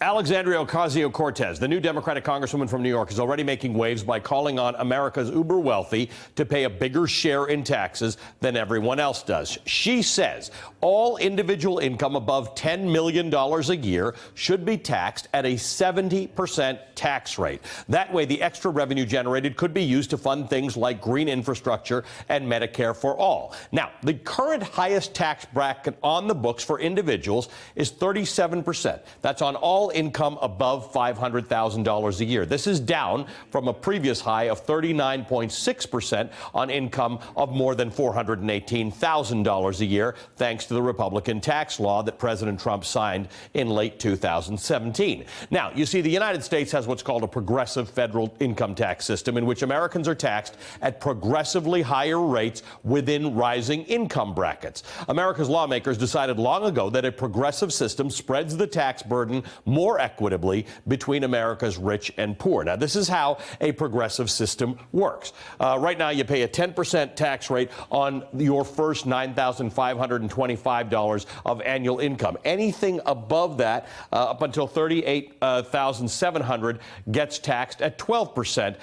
Alexandria Ocasio-Cortez, the new Democratic congresswoman from New York, is already making waves by calling on America's uber wealthy to pay a bigger share in taxes than everyone else does. She says all individual income above $10 million a year should be taxed at a 70% tax rate. That way, the extra revenue generated could be used to fund things like green infrastructure and Medicare for all. Now, the current highest tax bracket on the books for individuals is 37%. That's on all income above $500,000 a year. This is down from a previous high of 39.6% on income of more than $418,000 a year, thanks to the Republican tax law that President Trump signed in late 2017. Now, you see, the United States has what's called a progressive federal income tax system in which Americans are taxed at progressively higher rates within rising income brackets. America's lawmakers decided long ago that a progressive system spreads the tax burden more equitably between America's rich and poor. Now, this is how a progressive system works. Right now, you pay a 10% tax rate on your first $9,525 of annual income. Anything above that, up until $38,700, gets taxed at 12%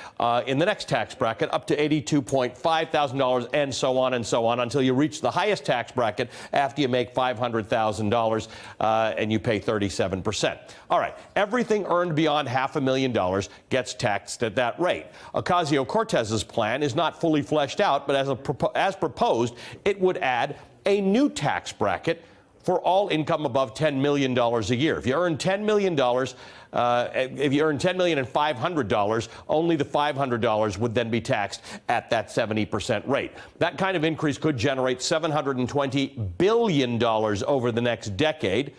in the next tax bracket, up to $82,500, and so on, until you reach the highest tax bracket after you make $500,000 and you pay 37%. All right, everything earned beyond $500,000 gets taxed at that rate. Ocasio-Cortez's plan is not fully fleshed out, but as proposed, it would add a new tax bracket for all income above $10 million a year. If you earn $10 million, if you earn $10,500,000, only the $500 would then be taxed at that 70% rate. That kind of increase could generate $720 billion over the next decade.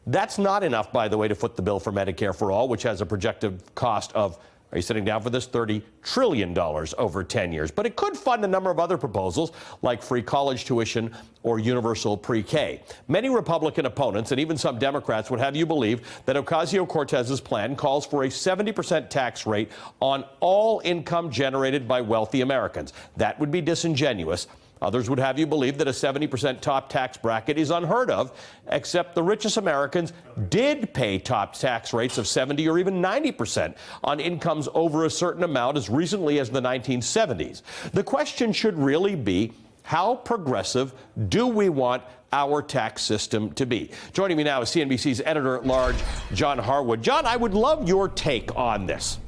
That's not enough, by the way, to foot the bill for Medicare for All, which has a projected cost of, are you sitting down for this, $30 trillion over 10 years. But it could fund a number of other proposals, like free college tuition or universal pre-K. Many Republican opponents and even some Democrats would have you believe that Ocasio-Cortez's plan calls for a 70% tax rate on all income generated by wealthy Americans. That would be disingenuous. Others would have you believe that a 70% top tax bracket is unheard of, except the richest Americans did pay top tax rates of 70 or even 90% on incomes over a certain amount as recently as the 1970s. The question should really be, how progressive do we want our tax system to be? Joining me now is CNBC's editor-at-large, John Harwood. John, I would love your take on this.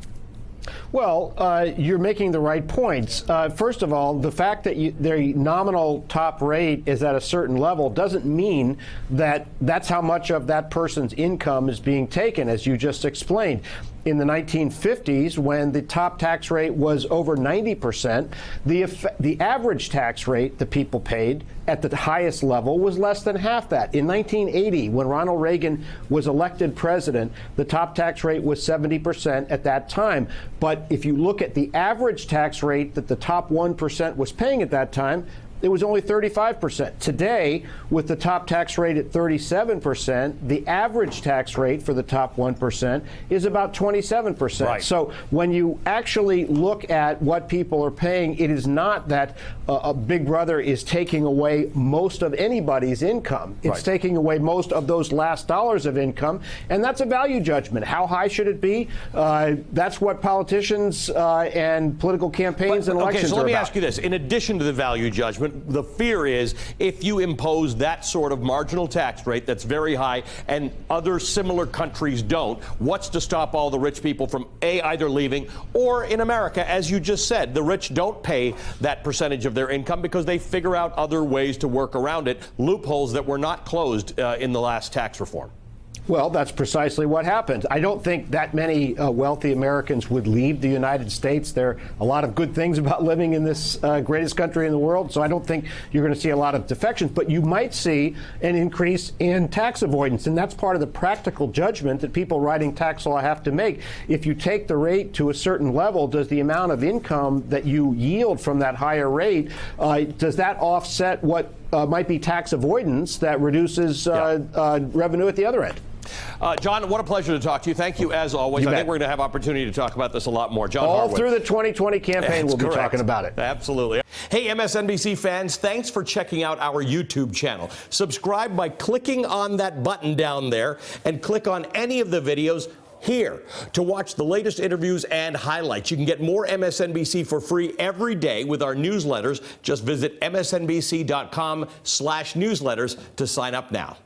Well, you're making the right points. First of all, the fact that their nominal top rate is at a certain level doesn't mean that that's how much of that person's income is being taken, as you just explained. In the 1950s, when the top tax rate was over 90%, the average tax rate that people paid at the highest level was less than half that. In 1980, when Ronald Reagan was elected president, the top tax rate was 70% at that time. But if you look at the average tax rate that the top 1% was paying at that time, it was only 35%. Today, with the top tax rate at 37%, the average tax rate for the top 1% is about 27%. Right. So when you actually look at what people are paying, it is not that a Big Brother is taking away most of anybody's income. It's right. taking away most of those last dollars of income, and that's a value judgment. How high should it be? That's what politicians and political campaigns and elections are about. Okay, so let me ask you this. In addition to the value judgment, the fear is if you impose that sort of marginal tax rate that's very high and other similar countries don't, what's to stop all the rich people from either leaving or, in America, as you just said, the rich don't pay that percentage of their income because they figure out other ways to work around it, loopholes that were not closed in the last tax reform. Well, that's precisely what happened. I don't think that many wealthy Americans would leave the United States. There are a lot of good things about living in this greatest country in the world, so I don't think you're going to see a lot of defections. But you might see an increase in tax avoidance, and that's part of the practical judgment that people writing tax law have to make. If you take the rate to a certain level, does the amount of income that you yield from that higher rate, does that offset what might be tax avoidance that reduces revenue at the other end? John, what a pleasure to talk to you. Thank you, as always. You I bet. think we're going to have opportunity to talk about this a lot more. John All Harwood. through the 2020 campaign, we'll be Correct. talking about it. Absolutely. Hey, MSNBC fans, thanks for checking out our YouTube channel. Subscribe by clicking on that button down there and click on any of the videos here to watch the latest interviews and highlights. You can get more MSNBC for free every day with our newsletters. Just visit msnbc.com/newsletters to sign up now.